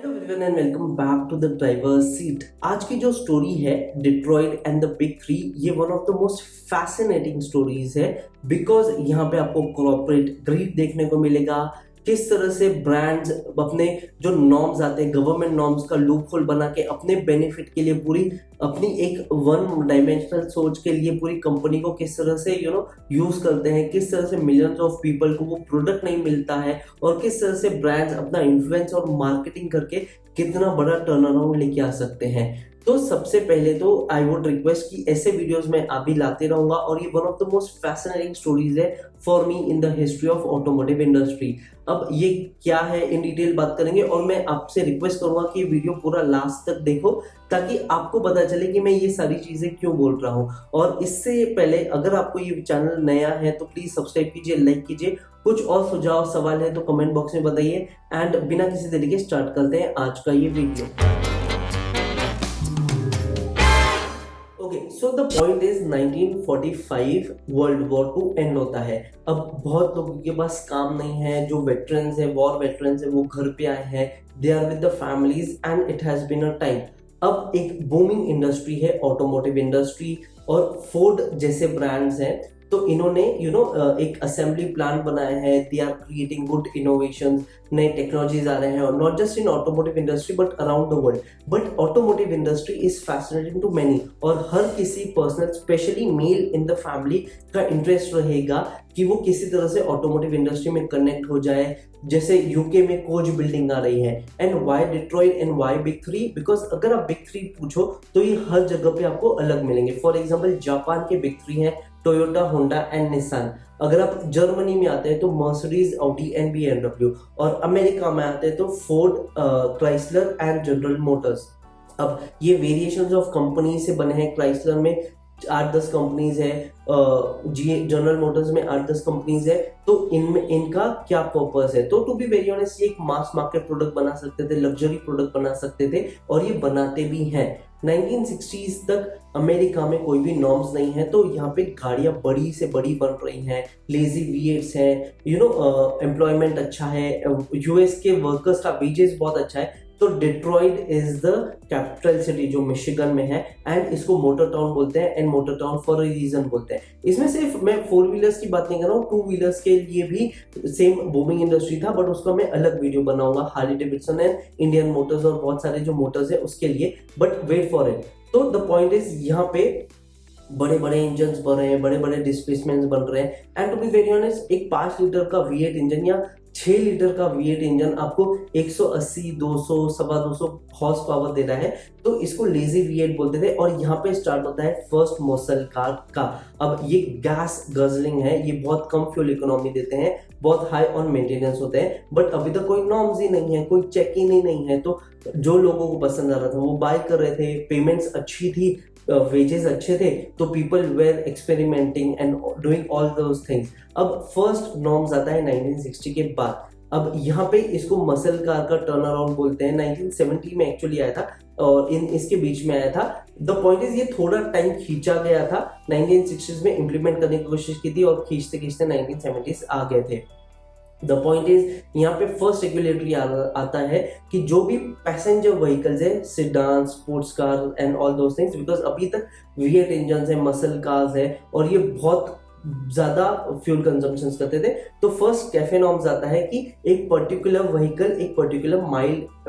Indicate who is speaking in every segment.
Speaker 1: Hello everyone and welcome back to the driver seat. आज की जो स्टोरी है Detroit and the big three, ये one of the most fascinating stories है because यहाँ पे आपको कॉर्पोरेट ग्रीड देखने को मिलेगा। किस तरह से ब्रांड्स अपने जो नॉर्म्स आते हैं, गवर्नमेंट नॉर्म्स का लूप होल बना के अपने बेनिफिट के लिए पूरी अपनी एक वन डायमेंशनल सोच के लिए पूरी कंपनी को किस तरह से यूज करते हैं, किस तरह से मिलियंस ऑफ पीपल को वो प्रोडक्ट नहीं मिलता है और किस तरह से ब्रांड्स अपना इन्फ्लुएंस और मार्केटिंग करके कितना बड़ा टर्न अराउंड लेके आ सकते हैं। तो सबसे पहले तो आई वुड रिक्वेस्ट कि ऐसे वीडियोस मैं अभी लाते रहूंगा और ये one of the most fascinating stories है for me in the history of automotive industry. अब ये क्या है इन डिटेल बात करेंगे और मैं आपसे रिक्वेस्ट करूंगा कि ये वीडियो पूरा लास्ट तक देखो ताकि आपको पता चले कि मैं ये सारी चीजें क्यों बोल रहा हूँ। और इससे पहले अगर आपको ये चैनल नया है तो प्लीज सब्सक्राइब कीजिए, लाइक कीजिए। कुछ और सुझाव सवाल है तो कमेंट बॉक्स में बताइए एंड बिना किसी तरीके स्टार्ट करते हैं आज का ये video. So the point is 1945 world war 2 and होता है। अब बहुत लोगों के पास काम नहीं है, जो वेटरन्स है, वॉर वेटरन्स है, वो घर पे आए हैं, they are with the families and it has been a time. अब एक बूमिंग इंडस्ट्री है ऑटोमोटिव इंडस्ट्री और फोर्ड जैसे ब्रांड्स हैं, तो इन्होंने एक असेंबली प्लांट बनाया है। They are creating good innovations, नए टेक्नोलॉजीज आ रहे हैं और not just in automotive industry but around the world. But automotive industry is fascinating to many और हर किसी personal specially male in the family का इंटरेस्ट रहेगा कि वो किसी तरह से ऑटोमोटिव इंडस्ट्री में कनेक्ट हो जाए। जैसे यूके में कोच बिल्डिंग आ रही है and why Detroit and why big three, because अगर आप बिग थ्री पूछो तो ये हर जगह पे आपको अलग मिलेंगे। फॉर एग्जाम्पल जापान के बिग थ्री है टोयोटा, होंडा एंड निसान। अगर आप जर्मनी में आते हैं तो मर्सिडीज, ऑडी एंड BMW और अमेरिका में आते हैं तो Ford, Chrysler and General Motors. अब ये वेरिएशंस ऑफ कंपनी से बने हैं। क्राइसलर में 8-10 कंपनीज है, जनरल मोटर्स में 8-10 कंपनीज है। तो इनमें इनका क्या पर्पस है? तो टू बी वेरी ऑनेस्ट ये एक मास मार्केट प्रोडक्ट बना सकते थे, लग्जरी प्रोडक्ट बना सकते थे और ये बनाते भी हैं। 1960s तक अमेरिका में कोई भी नॉर्म्स नहीं है तो यहाँ पे गाड़ियां बड़ी से बड़ी बन रही हैं, लेजी V8s है, एम्प्लॉयमेंट अच्छा है, यूएस के वर्कर्स का वेजेस बहुत अच्छा है। तो Detroit is the capital city जो मिशिगन में है एंड इसको मोटर टाउन बोलते हैं and motor town for a reason बोलते हैं। इसमें सिर्फ मैं 4 व्हीलर्स की बात नहीं कर रहा हूँ, 2 व्हीलर्स के लिए भी सेम बूमिंग इंडस्ट्री था बट उसका मैं अलग वीडियो बनाऊंगा, Harley Davidson and Indian motors और बहुत सारे जो मोटर्स है उसके लिए। But wait for it. तो द पॉइंट इज यहाँ पे बड़े बड़े इंजन बन रहे हैं, बड़े बड़े डिस्प्लेसमेंट्स बन रहे हैं and to be very honest एक 5 लीटर का V8 इंजन या 6 लीटर का V8 इंजन आपको 180, 200, 250 हॉर्स पावर दे रहा है तो इसको लेजी V8 बोलते थे। और यहाँ पे स्टार्ट होता है फर्स्ट मसल कार का। अब ये गैस गजलिंग है, ये बहुत कम फ्यूल इकोनॉमी देते हैं, बहुत हाई ऑन मेंटेनेंस होते हैं बट अभी तक कोई नॉर्म्स ही नहीं है, कोई चेकिंग ही नहीं है। तो जो लोगों को पसंद आ रहा था वो बाय कर रहे थे, पेमेंट्स अच्छी थी, वेजेस अच्छे थे, तो people were experimenting and doing all those things. अब फर्स्ट नॉर्म्स आता है 1960 के बाद। अब यहाँ पे इसको मसल कार का टर्न अराउंड बोलते हैं। 1970 में एक्चुअली आया था और इसके बीच में आया था। द पॉइंट इज ये थोड़ा टाइम खींचा गया था, 1960s में इंप्लीमेंट करने की कोशिश की थी और खींचते खींचते 1970s आ गए थे। द पॉइंट इज यहाँ पे फर्स्ट रेगुलेटरी आता है कि जो भी पैसेंजर व्हीकल्स है, sedan, sports car and all those things, because अभी तक V8 इंजन है, मसल कार्स है और ये बहुत ज्यादा फ्यूल कंजम्पशन करते थे। तो फर्स्ट कैफे नॉर्म्स आता है कि एक पर्टिकुलर व्हीकल एक पर्टिकुलर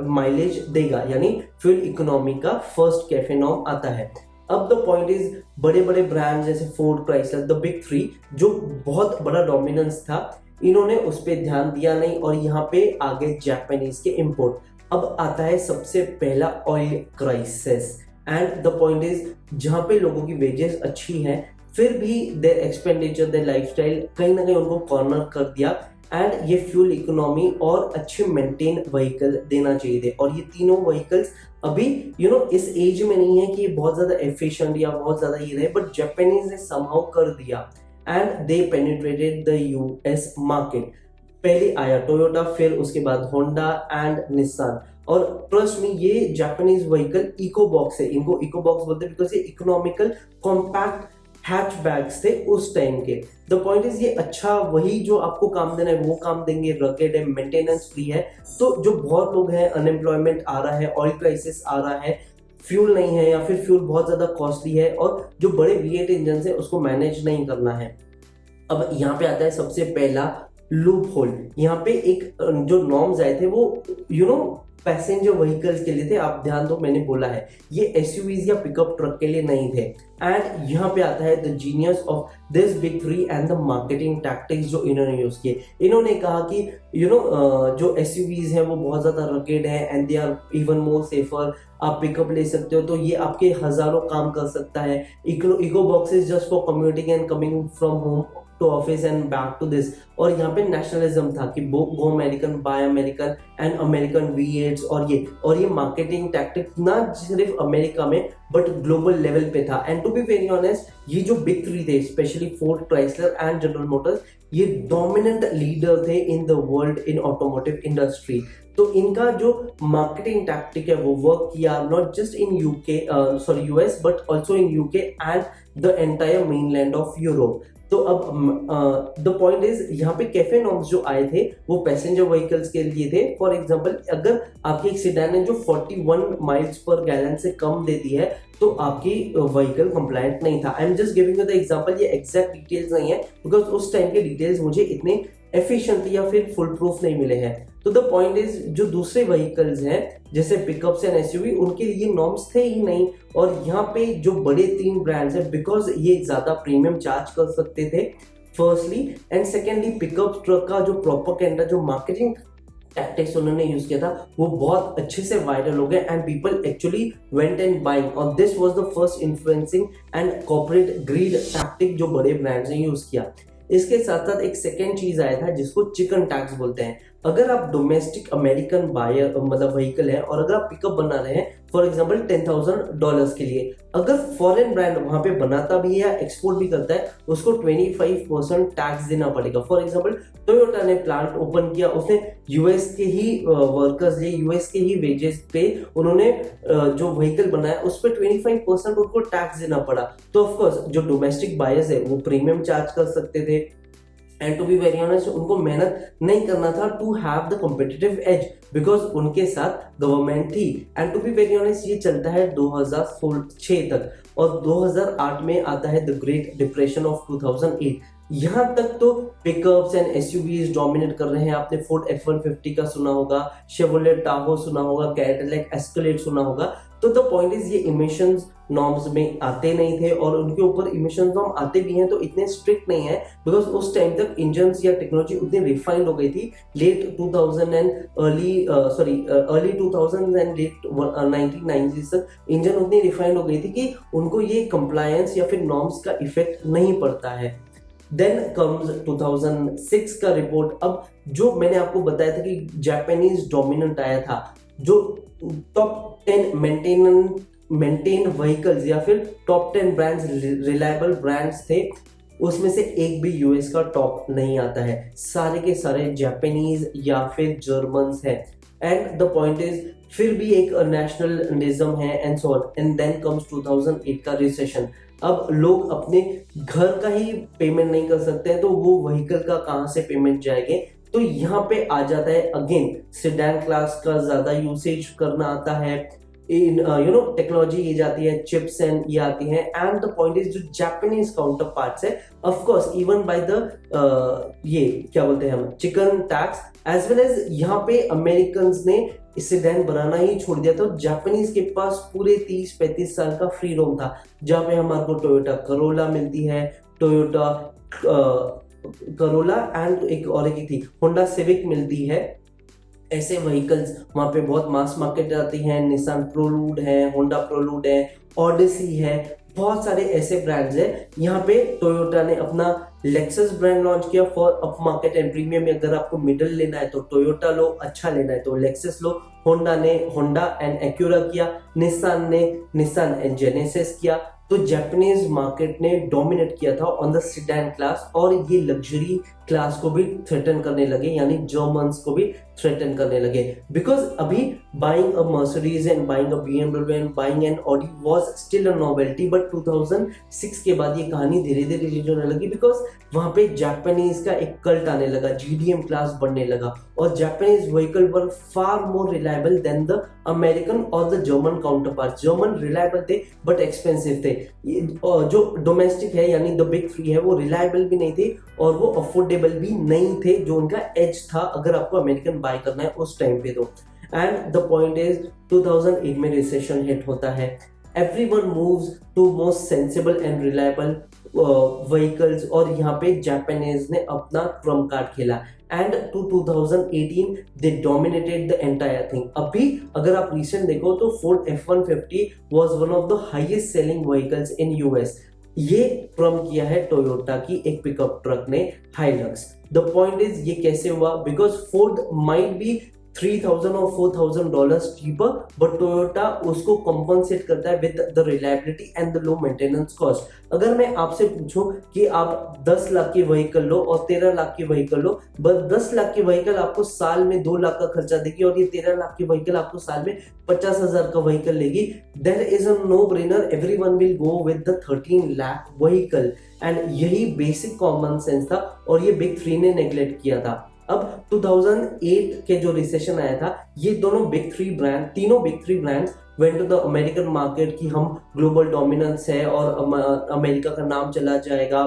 Speaker 1: माइलेज देगा, यानी फ्यूल इकोनॉमी का फर्स्ट कैफे नॉर्म आता है। अब द पॉइंट इज बड़े बड़े ब्रांड जैसे Ford, Chrysler, the big three जो बहुत बड़ा डोमिनेंस था, इन्होंने उस पर ध्यान दिया नहीं और यहाँ पे आगे जापानीज के इंपोर्ट। अब आता है सबसे पहला oil crisis and the point is जहाँ पे लोगों की वेजेस अच्छी हैं फिर भी देयर एक्सपेंडिचर, देयर लाइफस्टाइल कहीं ना कहीं उनको कॉर्नर कर दिया एंड ये फ्यूल इकोनॉमी और अच्छे मेंटेन व्हीकल देना चाहिए थे। और ये तीनों व्हीकल्स अभी इस एज में नहीं है कि ये बहुत ज्यादा एफिशिएंट या बहुत ज्यादा ये रहे, बट जापानीज ने समहाउ कर दिया and they penetrated the US market. पहले आया टोयोटा, फिर उसके बाद होंडा एंड निसान। और ट्रस्ट में ये जापानीज व्हीकल इको बॉक्स है, इनको इको बॉक्स बोलते हैं बिकॉज ये इकोनॉमिकल कॉम्पैक्ट हैचबैक्स थे उस टाइम के। द पॉइंट इज ये अच्छा वही जो आपको काम देना है वो काम देंगे, रगेड है, मेंटेनेंस फ्री है। तो जो बहुत लोग हैं, अनएम्प्लॉयमेंट आ रहा है, ऑयल क्राइसिस आ रहा है, फ्यूल नहीं है या फिर फ्यूल बहुत ज्यादा कॉस्टली है और जो बड़े V8 इंजन है उसको मैनेज नहीं करना है। अब यहाँ पे आता है सबसे पहला लूप होल। यहाँ पे एक जो नॉर्म्स आए थे वो पैसेंजर व्हीकल्स के लिए थे। आप ध्यान दो, मैंने बोला है ये एसयूवीज या पिकअप ट्रक के लिए नहीं थे। एंड यहाँ पे आता है the genius of this big three and the marketing tactics जो इन्होंने यूज किए। इन्होंने कहा कि जो एसयूवीज हैं वो बहुत ज्यादा रगेड है and they are even more safer. आप पिकअप ले सकते हो तो ये आपके हजारों काम कर सकता है। Eco boxes just for commuting and coming from home to office and back to this. और यहाँ पे नेशनलिज्म था कि go American, buy American and American V8 और ये मार्केटिंग टैक्टिक ना सिर्फ अमेरिका में बट ग्लोबल लेवल पे था। And to be very honest ये जो बिग थ्री थे, specially Ford, Chrysler and General Motors, ये डोमिनेंट लीडर थे in the world in automotive industry. तो इनका जो मार्केटिंग टैक्टिक है वो वर्क किया not just in US but also in UK and the entire mainland of Europe. तो अब द पॉइंट इज यहाँ पे कैफे नॉर्म्स जो आए थे वो पैसेंजर व्हीकल्स के लिए थे। फॉर एग्जांपल अगर आपकी एक सेडान है जो 41 माइल्स पर गैलन से कम देती है तो आपकी व्हीकल कंप्लायंट नहीं था। I am just giving you the example, ये एग्जैक्ट डिटेल्स नहीं है बिकॉज उस टाइम के डिटेल्स मुझे इतने एफिशिएंट या फिर फुल प्रूफ नहीं मिले हैं। तो द पॉइंट इज जो दूसरे व्हीकल्स हैं जैसे पिकअप्स एंड एसयूवी उनके लिए नॉर्म्स थे ही नहीं। और यहाँ पे जो बड़े 3 ब्रांड्स हैं बिकॉज ये ज्यादा प्रीमियम चार्ज कर सकते थे firstly, and secondly pickup truck का जो प्रोपेगेंडा, जो मार्केटिंग टैक्टिक्स उन्होंने यूज किया था वो बहुत अच्छे से वायरल हो गए and people actually went and buying. और this was the first influencing and corporate greed tactic जो बड़े ब्रांड्स ने यूज किया। इसके साथ साथ एक सेकेंड चीज आया था जिसको चिकन टैक्स बोलते हैं। अगर आप डोमेस्टिक अमेरिकन बायर मतलब व्हीकल है और अगर आप पिकअप बना रहे हैं फॉर एग्जांपल $10,000 के लिए, अगर फॉरेन ब्रांड वहां पे बनाता भी है या एक्सपोर्ट भी करता है उसको 25% टैक्स देना पड़ेगा। फॉर एग्जांपल टोयोटा ने प्लांट ओपन किया, उसने यूएस के ही वर्कर्स लिए, यूएस के ही वेजेस पे उन्होंने जो व्हीकल बनाया उस पर 25% उनको टैक्स देना पड़ा। तो ऑफकोर्स जो डोमेस्टिक बायर्स है वो प्रीमियम चार्ज कर सकते थे and to be very honest उनको मेहनत नहीं करना था to have the competitive edge because उनके साथ गवर्नमेंट थी। And to be very honest ये चलता है 2006 तक और 2008 में आता है द ग्रेट डिप्रेशन ऑफ 2008। यहाँ तक तो पिकअप्स एंड एसयूवीज डोमिनेट कर रहे हैं। आपने फोर्ड F-150 का सुना होगा, शेवरलेट टाहो सुना होगा, कैडिलैक एस्केलेड सुना होगा। तो द पॉइंट इज ये इमिशंस नॉर्म्स में आते नहीं थे और उनके ऊपर इमिशन नॉर्म आते भी हैं तो इतने स्ट्रिक्ट नहीं है बिकॉज उस टाइम तक इंजन्स या टेक्नोलॉजी उतनी रिफाइंड हो गई थी। Late 2000 and early 2000 and late 1990s तक इंजन उतनी रिफाइंड हो गई थी कि उनको ये कंप्लायंस या फिर नॉर्म्स का इफेक्ट नहीं पड़ता है। देन कम्स 2006 का रिपोर्ट। अब जो मैंने आपको बताया था कि जापानीज डोमिनेंट आया था, जो टॉप 10 मेंटेन व्हीकल्स या फिर टॉप 10 ब्रांड्स रिलायबल ब्रांड्स थे उसमें से एक भी यूएस का टॉप नहीं आता है, सारे के सारे जापानीज या फिर जर्मन्स है। एंड द पॉइंट इज फिर भी एक नेशनलिज्म है and so on. And then comes 2008 का रिसेशन। अब लोग अपने घर का ही पेमेंट नहीं कर सकते हैं तो वो व्हीकल का कहाँ से पेमेंट जाएंगे। तो यहाँ पे आ जाता है अगेन सेडान क्लास का ज्यादा यूसेज करना आता है, इन टेक्नोलॉजी ये जाती है, चिप्स एंड ये आती है। एंड द पॉइंट इज जो जापानीज काउंटर पार्ट्स है of course even by the ये क्या बोलते हैं हम chicken tax as well as यहाँ पे अमेरिकन ने सेडान बनाना ही छोड़ दिया था। जापानीज के पास पूरे 30-35 साल का फ्री रोम था जहाँ पे हमारे को टोयोटा करोला मिलती है, टोयोटा करोला एंड एक थी होंडा सिविक मिलती है। ऐसे व्हीकल्स वहाँ पे बहुत मास मार्केट आती हैं, निसान प्रोलूड है, होंडा प्रोलूड है, ऑडिसी है, बहुत सारे ऐसे ब्रांड्स हैं। यहाँ पे टोयोटा ने अपना लेक्सस ब्रांड लॉन्च किया for up market and premium. अगर आपको मिडिल लेना है तो टोयोटा लो, अच्छा लेना है तो लेक्सस लो, होंडा ने होंडा एंड एक्यूरा किया, निसान ने निसान एंड जेनेसिस किया। तो जापानीज मार्केट ने डोमिनेट किया था ऑन द सेडान क्लास, और ये लग्जरी क्लास को भी थ्रेटन करने लगे, यानी जर्मन्स को भी थ्रेटन करने लगे। बिकॉज अभी buying a Mercedes and buying a BMW and buying an Audi was still a novelty, but 2006 के बाद ये कहानी धीरे धीरे चेंज होने लगी, बिकॉज वहां पे जापानीज का एक कल्ट आने लगा, GDM क्लास बढ़ने लगा, और Japanese vehicle were far more reliable than the American और the German counterpart. German reliable थे बट एक्सपेंसिव थे, जो डोमेस्टिक है यानी द बिग थ्री है वो रिलायबल भी नहीं थे और वो अफोर्डेबल भी नहीं थे, जो उनका एज था अगर आपको अमेरिकन बाय करना है उस टाइम पे। तो एंड द पॉइंट इज 2008 में रिसेशन हिट होता है, everyone moves to most sensible and reliable vehicles, और यहाँ पे जापानीज ने अपना ट्रम्प कार्ड खेला and to 2018 they dominated the entire thing. अभी अगर आप रिसेंट देखो तो Ford F-150 was one of the highest selling vehicles in US। ये ट्रम्प किया है टोयोटा की एक पिकअप ट्रक ने, हाइलक्स। द पॉइंट इज ये कैसे हुआ, बिकॉज फोर्ड माइट बी $3,000 और $4,000 चीपर, बट टोयोटा उसको कॉम्पनसेट करता है with the reliability and the low maintenance cost. अगर मैं आपसे पूछूं कि आप 10 लाख की व्हीकल लो और 13 लाख की व्हीकल लो, बस 10 लाख की व्हीकल आपको साल में 2 लाख का खर्चा देगी और ये 13 लाख की व्हीकल आपको साल में 50,000 का व्हीकल लेगी, there is a no brainer, everyone will go with the 13 lakh vehicle. And यही बेसिक कॉमन सेंस था और ये बिग थ्री ने नेग्लेक्ट किया था। अब 2008 के जो रिसेशन आया था, ये दोनों बिग थ्री ब्रांड, तीनों big three brands went to the American market कि हम ग्लोबल डोमिनेंस है और अमेरिका का नाम चला जाएगा,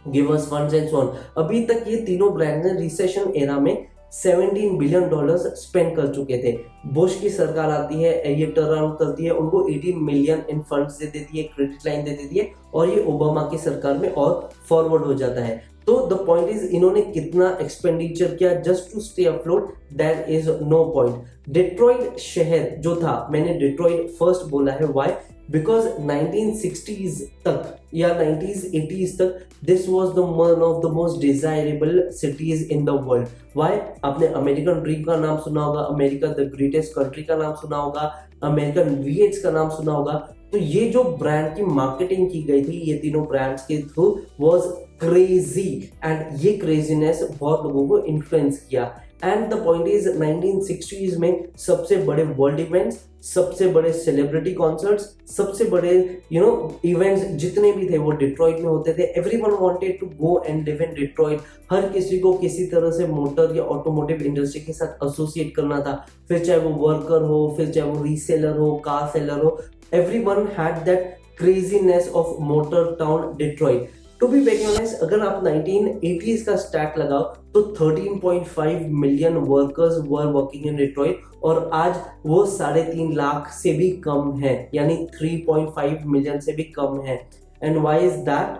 Speaker 1: give us funds and so on. अभी तक ये तीनों ब्रांड ने रिसेशन एरा में $17 बिलियन स्पेंड कर चुके थे। बुश की सरकार आती है, ये टर्न अराउंड करती है, उनको 18 मिलियन इन फंड्स दे देती है, क्रेडिट लाइन दे देती है, और ये ओबामा की सरकार में और फॉरवर्ड हो जाता है। तो द पॉइंट इज इन्होंने कितना एक्सपेंडिचर किया just to stay afloat, there is no point. Detroit शहर जो था, मैंने डिट्रॉइट फर्स्ट बोला है, व्हाई, बिकॉज 1960s तक या 90s 80s तक this was the one of the most desirable cities in the world. Why, आपने अमेरिकन ड्रीम का नाम सुना होगा, अमेरिका द ग्रेटेस्ट कंट्री का नाम सुना होगा, अमेरिकन V8 का नाम सुना होगा। तो ये जो ब्रांड की मार्केटिंग की गई थी ये तीनों ब्रांड्स के थ्रू वाज क्रेजी, एंड ये क्रेजीनेस बहुत लोगों को इन्फ्लुएंस किया। And the point is 1960s में सबसे बड़े वर्ल्ड इवेंट्स, सबसे बड़े सेलिब्रिटी कॉन्सर्ट्स, सबसे बड़े इवेंट्स जितने भी थे वो डिट्रॉइट में होते थे। Everyone wanted to go and live in Detroit. हर किसी को किसी तरह से मोटर या ऑटोमोटिव इंडस्ट्री के साथ एसोसिएट करना था, फिर चाहे वो वर्कर हो, फिर चाहे वो रीसेलर हो, कार सेलर हो, everyone had that craziness of motor town Detroit. To be very honest, अगर आप 1980s का स्टैट लगाओ तो 13.5 million workers were working in Detroit, और आज वो 3.5 लाख से भी कम है, यानी 3.5 मिलियन से भी कम है। And why is that?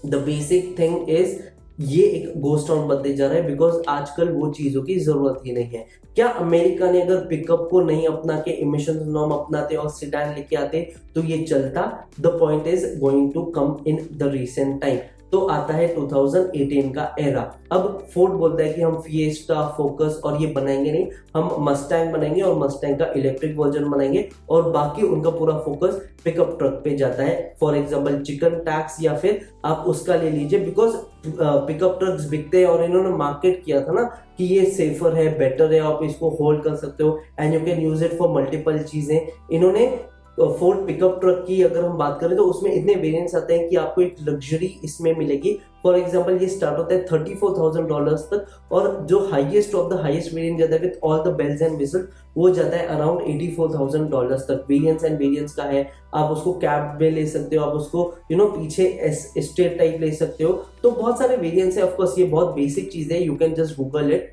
Speaker 1: The basic thing is ये एक गोस्ट टाउन बनते जा रहा है, बिकॉज आजकल वो चीजों की जरूरत ही नहीं है। क्या अमेरिका ने अगर पिकअप को नहीं अपना के इमिशन नॉर्म अपनाते और सेडान लेके आते तो ये चलता? The point is going to come in the recent time. तो आता है 2018 का एरा। अब फोर्ड बोलता है कि हम फिएस्टा, फोकस और ये बनाएंगे नहीं, हम मस्टैंग बनाएंगे और मस्टैंग का इलेक्ट्रिक वर्जन बनाएंगे, और बाकी उनका पूरा फोकस पिकअप ट्रक पे जाता है। फॉर एग्जांपल चिकन टैक्स या फिर आप उसका ले लीजिए, बिकॉज पिकअप ट्रक्स बिकते हैं और इन्होंने मार्केट किया था ना कि ये सेफर है, बेटर है, आप इसको होल्ड कर सकते हो and you can use it for multiple चीजें। इन्होंने फोर्ड पिकअप ट्रक की अगर हम बात करें तो उसमें इतने वेरिएंट्स आते हैं कि आपको एक लग्जरी इसमें मिलेगी। फॉर एग्जांपल ये स्टार्ट होता है $34,000 तक, और जो highest of the highest variant जाता है with all the bells and whistle वो जाता है अराउंड $84,000 तक। वेरिएंट्स एंड वेरिएंट्स का है, आप उसको कैब में ले सकते हो, आप उसको पीछे स्टेट टाइप ले सकते हो, तो बहुत सारे वेरिएंट्स है। ऑफकोर्स ये बहुत बेसिक चीज है, you can just Google it.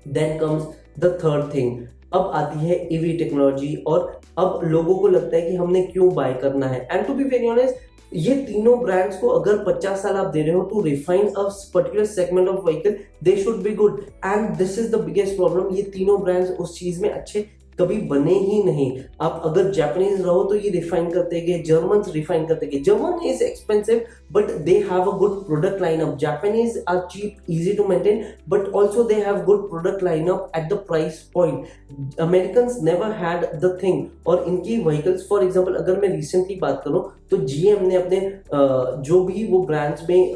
Speaker 1: Then comes the third thing, अब आती है ईवी टेक्नोलॉजी, और अब लोगों को लगता है कि हमने क्यों बाय करना है। And to be very honest, ये तीनों ब्रांड्स को अगर 50 साल आप दे रहे हो to refine a particular segment of vehicle, they should be good, and this is the biggest problem. ये तीनों ब्रांड्स उस चीज में अच्छे कभी बने ही नहीं। आप अगर जापानीज रहो तो ये रिफाइन करते गए, जर्मन्स रिफाइन करते गए। German is expensive but they have a good product lineup. Japanese are cheap, easy to maintain, but also they have good product lineup at the price point. Americans never had the thing. और इनकी vehicles, for example अगर मैं recently बात करूं तो GM ने अपने जो भी वो ब्रांड्स में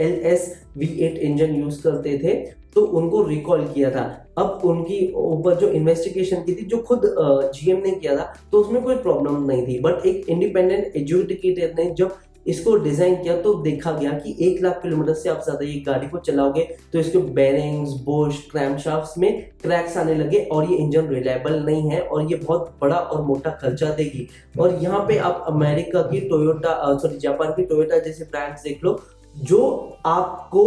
Speaker 1: LS V8 इंजन यूज करते थे तो उनको रिकॉल किया था। अब उनकी ऊपर जो इन्वेस्टिगेशन की थी, जो खुद जीएम ने किया था, तो उसमें कोई प्रॉब्लम नहीं थी। बट एक इंडिपेंडेंट एजुकेटर ने जब इसको डिजाइन किया तो देखा गया कि 1 लाख किलोमीटर से आप ज्यादा ये गाड़ी को चलाओगे तो इसके बेरिंग्स, बुश, क्रैंकशाफ्ट्स में क्रैक्स आने लगे और ये इंजन रिलायबल नहीं है और ये बहुत बड़ा और मोटा खर्चा देगी। और यहाँ पे आप अमेरिका की जापान की टोयोटा जैसे ब्रांड्स देख लो, जो आपको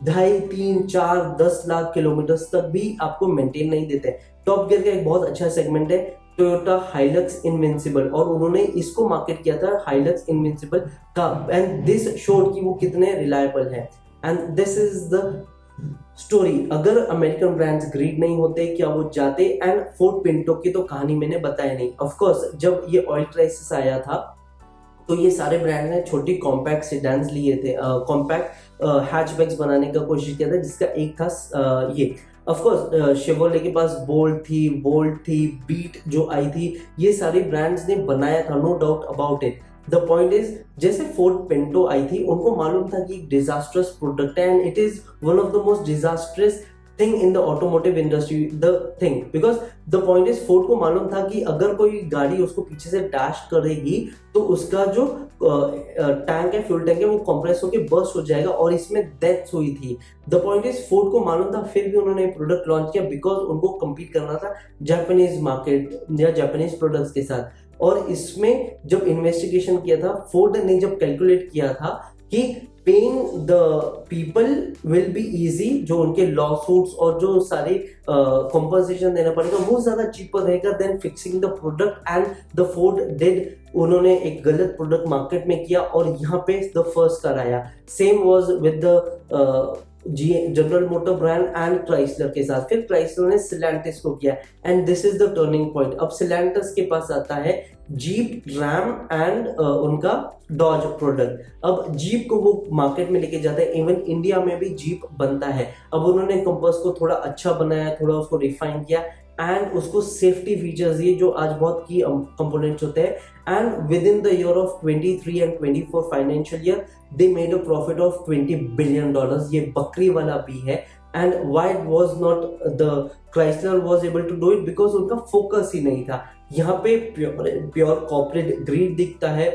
Speaker 1: 2.5, 3, 4, 10 लाख किलोमीटर तक भी आपको मेंटेन नहीं देते। टॉप गियर का एक बहुत अच्छा सेगमेंट है टोयोटा हाइलक्स इनविंसिबल, और उन्होंने इसको मार्केट किया था हाइलक्स इनविंसिबल का, एंड दिस शोड कि वो कितने रिलायबल है। And this is the story. अगर अमेरिकन ब्रांड्स ग्रीड नहीं होते क्या वो जाते? एंड फोर्ड पिंटो की तो कहानी मैंने बताया नहीं। ऑफ कोर्स जब ये ऑयल क्राइसिस आया था तो ये सारे ब्रांड्स ने छोटी कॉम्पैक्ट सेडान्स लिए थे, कॉम्पैक्ट हैचबैक्स बनाने का कोशिश किया था, जिसका एक था ये। ऑफ कोर्स शेवरले के पास बोल्ट थी, बीट जो आई थी, ये सारी ब्रांड्स ने बनाया था, no doubt about it. The point is जैसे फोर्ड पिंटो आई थी, उनको मालूम था कि एक डिजास्ट्रस प्रोडक्ट है and it is one of the most disastrous thing in the automotive industry, the thing, because the point is Ford को मालूम था कि अगर कोई गाड़ी उसको पीछे से डैश करेगी तो उसका जो टैंक है, फ्यूल टैंक है, वो कंप्रेस होकर बर्स्ट हो जाएगा और इसमें डेथ हुई थी। द पॉइंट इज फोर्ड को मालूम था, फिर भी उन्होंने प्रोडक्ट लॉन्च किया बिकॉज उनको कम्पीट करना था जापानीज मार्केट या जापानीज प्रोडक्ट्स के साथ। और इसमें जब इन्वेस्टिगेशन किया था, फोर्ड ने जब कैलकुलेट किया था कि paying the people will be easy, जो उनके लॉ सूट्स और जो सारे कॉम्पनसेशन देना पड़ेगा वो ज्यादा चीपर रहेगा than fixing the product, and the Ford did, उन्होंने एक गलत प्रोडक्ट मार्केट में किया और यहाँ पे द फर्स्ट कार आया। Same was with the general motor brand and Chrysler के साथ। फिर क्राइसलर ने सिलेंटिस को किया and this is the turning point. अब सिलेंटिस के पास आता है जीप, रैम एंड उनका डॉज प्रोडक्ट। अब जीप को वो मार्केट में लेके जाता है, इवन इंडिया में भी जीप बनता है। अब उन्होंने कंपास को थोड़ा अच्छा बनाया, थोड़ा उसको रिफाइन किया एंड उसको सेफ्टी फीचर्स दिए जो आज बहुत की कंपोनेंट्स होते हैं। And within the year of 23 and 24 financial year they made a profit of $20 billion. ये बकरी वाला भी है। And why was not the Chrysler was able to do it? Because उनका फोकस ही नहीं था। यहाँ पे प्योर कॉर्पोरेट ग्रीड दिखता है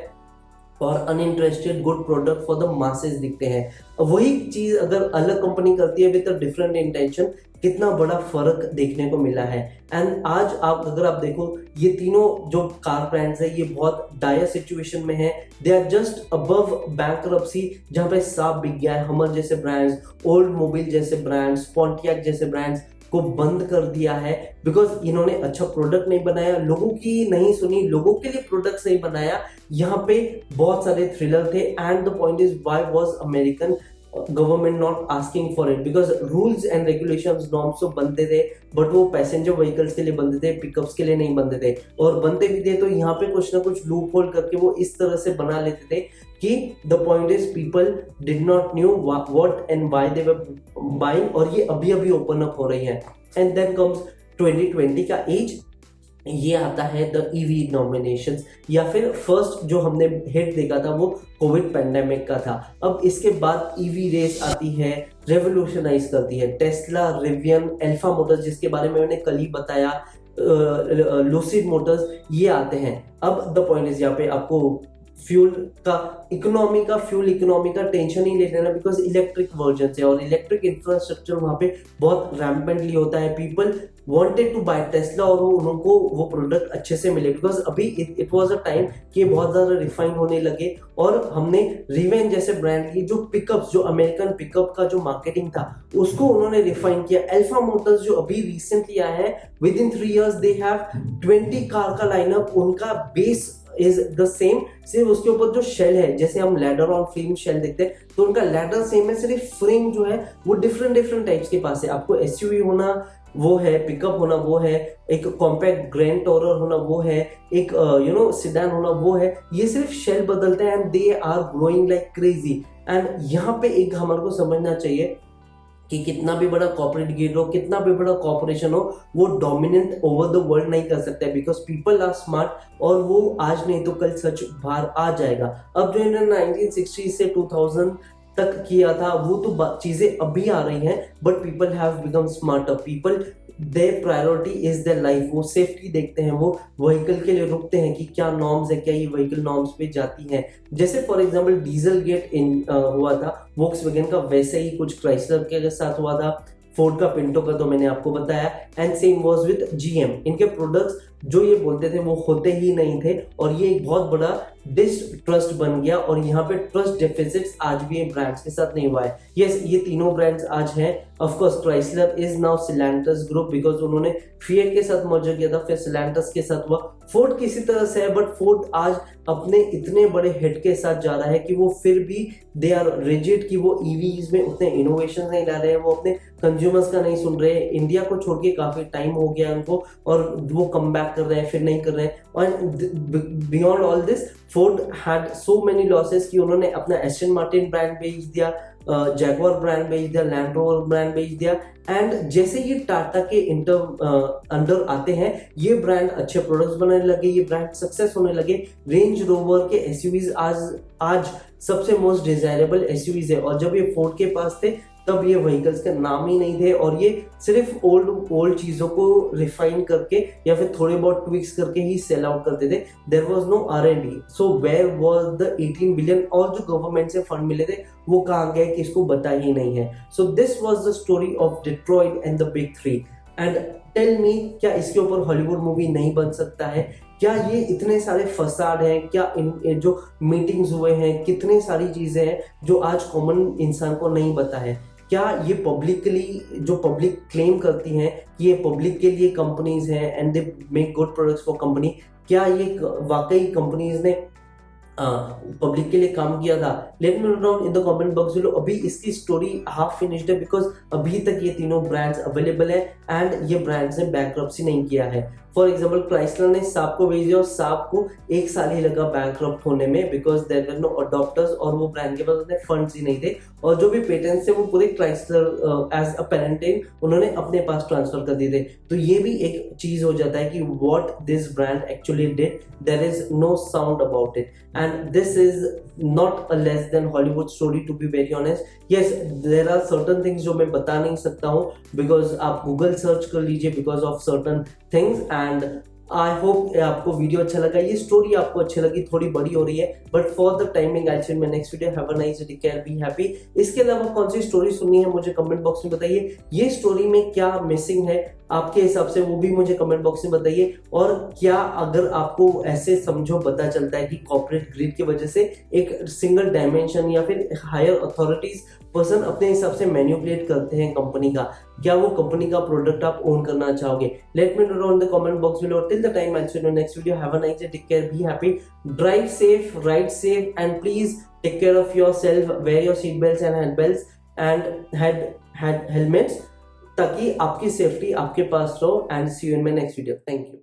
Speaker 1: और uninterested good product for the masses दिखते हैं। वही चीज अगर अलग कंपनी करती है विद अ डिफरेंट इंटेंशन, कितना बड़ा फर्क देखने को मिला है। एंड आज अगर आप देखो, ये तीनों जो कार ब्रांड्स है ये बहुत डायर सिचुएशन में है। They are just above bankruptcy, जहाँ पे साफ बिक गया है। हमर जैसे ब्रांड्स, ओल्ड मोबिल जैसे ब्रांड्स, पॉन्टियाक जैसे ब्रांड्स को बंद कर दिया है बिकॉज इन्होंने अच्छा प्रोडक्ट नहीं बनाया, लोगों की नहीं सुनी, लोगों के लिए प्रोडक्ट्स नहीं बनाया। यहाँ पे बहुत सारे थ्रिलर थे and the point is why was American government not asking for it? Because rules and regulations, norms तो बनते थे बट वो पैसेंजर व्हीकल्स के लिए बनते थे, पिकअप्स के लिए नहीं बनते थे। और बनते भी थे तो यहाँ पे कुछ ना कुछ लूप होल करके वो इस तरह से बना लेते थे कि the point is people did not knew what and why they were buying, और ये अभी अभी ओपन अप हो रही है। एंड देन कम्स 2020 का एज, ये आता है द ईवी नॉमिनेशंस, या फिर फर्स्ट जो हमने हिट देखा था वो कोविड पैंडेमिक का था। अब इसके बाद ईवी रेस आती है, रेवोल्यूशनाइज करती है। टेस्ला, रिवियन, अल्फा मोटर्स जिसके बारे में मैंने कल ही बताया, लूसिड मोटर्स, ये आते हैं। अब द पॉइंट इज यहाँ पे आपको फ्यूल इकोनॉमी का टेंशन ही ले लेना, बिकॉज इलेक्ट्रिक वर्जन है और इलेक्ट्रिक इंफ्रास्ट्रक्चर वहाँ पे बहुत रैम्पेंटली होता है। People wanted to buy Tesla और उनको वो प्रोडक्ट अच्छे से मिले, बिकॉज अभी इट वाज अ टाइम कि बहुत ज़्यादा रिफाइन होने लगे। और हमने रिवेन जैसे ब्रांड की जो पिकअप्स, जो अमेरिकन पिकअप का जो मार्केटिंग था उसको उन्होंने रिफाइन किया। अल्फा मोटर्स जो अभी रिसेंटली आया है, with in 3 years they have 20 car का लाइनअप, उनका बेस इज द सेम, सिर्फ उसके ऊपर जो शेल है, जैसे हम लैडर ऑन फ्रेम शेल देखते हैं तो उनका लैडर सेम है, सिर्फ फ्रेम जो है वो डिफरेंट टाइप्स के पास है। आपको एसयूवी होना वो है, पिकअप होना वो है, एक कॉम्पैक्ट ग्रैंड टोरर होना वो है, एक सिडान होना वो है। ये सिर्फ शेल बदलते हैं and they are growing like crazy. And यहाँ पे एक हमारे को समझना चाहिए कि कितना भी बड़ा कॉर्पोरेट गिल्ड हो, कितना भी बड़ा कॉर्पोरेशन हो, वो डोमिनेंट ओवर द वर्ल्ड नहीं कर सकता है, बिकॉज पीपल आर स्मार्ट और वो आज नहीं तो कल सच बाहर आ जाएगा। अब जो इन्होंने 1960 से 2000 तक किया था वो तो चीजें अभी आ रही हैं, but people have become smarter. People there priority is their life. वो सेफ्टी देखते हैं, वो व्हीकल के लिए रुकते हैं कि क्या नॉर्म्स है, क्या ये व्हीकल नॉर्म्स पे जाती है। जैसे for example diesel get in हुआ था वोक्सवैगन का, वैसे ही कुछ क्राइसलर के साथ हुआ था, फोर्ड का पिंटो का तो मैंने आपको बताया, and same was with GM. इनके प्रोडक्ट्स जो ये बोलते थे वो होते ही नहीं थे, और ये एक बहुत बड़ा डिस्ट्रस्ट बन गया। और यहाँ पे ट्रस्ट डेफिसिट्स आज भी ब्रांड्स के साथ नहीं हुआ है। यस, ये तीनों ब्रांड्स आज हैं। Of course Chrysler is now Stellantis group, because उन्होंने फिएट के साथ मर्जर किया था, फिर सिलेंटस के साथ हुआ। फोर्ड किसी तरह से है, बट फोर्ड आज अपने इतने बड़े हिट के साथ जा रहा है कि वो फिर भी दे आर रिजिड कि वो ईवीज में उतने इनोवेशन नहीं ला रहे हैं, वो अपने कंज्यूमर्स का नहीं सुन रहे हैं। इंडिया को छोड़ के काफी टाइम हो गया उनको, और वो कम बैक कर रहे हैं, फिर नहीं कर रहे हैं। और beyond all this Ford had so many losses कि उन्होंने अपना एस्टन मार्टिन ब्रांड बेच दिया, जैगुआर ब्रांड बेच दिया, लैंड रोवर ब्रांड बेच दिया। एंड जैसे ये टाटा के अंडर आते हैं, ये ब्रांड अच्छे प्रोडक्ट्स बनाने लगे, ये ब्रांड सक्सेस होने लगे। रेंज रोवर के एसयूवीज आज सबसे मोस्ट डिजायरेबल एसयूवीज है, और जब ये फोर्ड के पास थे तब ये व्हीकल्स का नाम ही नहीं थे, और ये सिर्फ ओल्ड चीजों को रिफाइन करके या फिर थोड़े बहुत ट्विक्स करके ही सेल आउट करते थे। There was no R&D। So where was the 18 billion और जो गवर्नमेंट से फंड मिले थे वो कहाँ गए, किसको बता ही नहीं है। So this was the story of Detroit and the big three. And tell me, क्या इसके ऊपर हॉलीवुड मूवी नहीं बन सकता है? क्या ये इतने सारे फसाद हैं, क्या इन जो मीटिंग्स हुए हैं, कितने सारी चीजें हैं जो आज कॉमन इंसान को नहीं पता है? क्या ये पब्लिकली जो पब्लिक क्लेम करती हैं कि ये पब्लिक के लिए कंपनीज हैं and they make good products for company, क्या ये वाकई कंपनीज ने पब्लिक के लिए काम किया था? Late me no down in the comment box below. अभी इसकी स्टोरी हाफ फिनिश्ड है, बिकॉज अभी तक ये तीनों ब्रांड्स अवेलेबल है एंड ये ब्रांड्स ने बैंकरप्सी नहीं किया है। फॉर एग्जाम्पल क्राइसलर ने साब को भेज दिया, और साब को 1 साल ही लगा बैंकरप्ट होने में, because there were no adopters, और वो ब्रांड के पास उतने फंड्स ही नहीं थे, और जो भी पेटेंट्स थे वो पूरे क्राइसलर एज अ पेरेंटेन उन्होंने अपने पास ट्रांसफर कर दिए थे। तो ये भी एक चीज हो जाता है कि what this brand actually did, there is no sound about it, and this is not a less than Hollywood story, to be very honest. Yes, there are certain things जो मैं बता नहीं सकता हूँ, बिकॉज आप गूगल सर्च कर लीजिए because of certain things. And I hope आपको वीडियो अच्छा लगा, ये स्टोरी आपको अच्छी लगी, थोड़ी बड़ी हो रही है, but for the timing I see in my next video. Have a nice day, take care, be happy. इसके अलावा कौन सी स्टोरी सुननी है मुझे कमेंट बॉक्स में बताइए। ये स्टोरी में क्या मिसिंग है आपके हिसाब से, वो भी मुझे कमेंट बॉक्स में बताइए। और क्या अगर आपको ऐसे समझो पता चलता है कि कॉर्पोरेट ग्रिड की वजह से एक सिंगल डायमेंशन या फिर हायर अथॉरिटीज पर्सन अपने हिसाब से मैनिपुलेट करते हैं कंपनी का, क्या वो कंपनी का प्रोडक्ट आप ओन करना चाहोगे? Let me know in the comment box below. Till the time I see you in next video. Have a nice day, take care, be happy, drive safe, ride safe, and please take care of yourself, wear your seat belts and hand belts and helmets, ताकि आपकी safety आपके पास रहो। And see you in my next video. Thank you.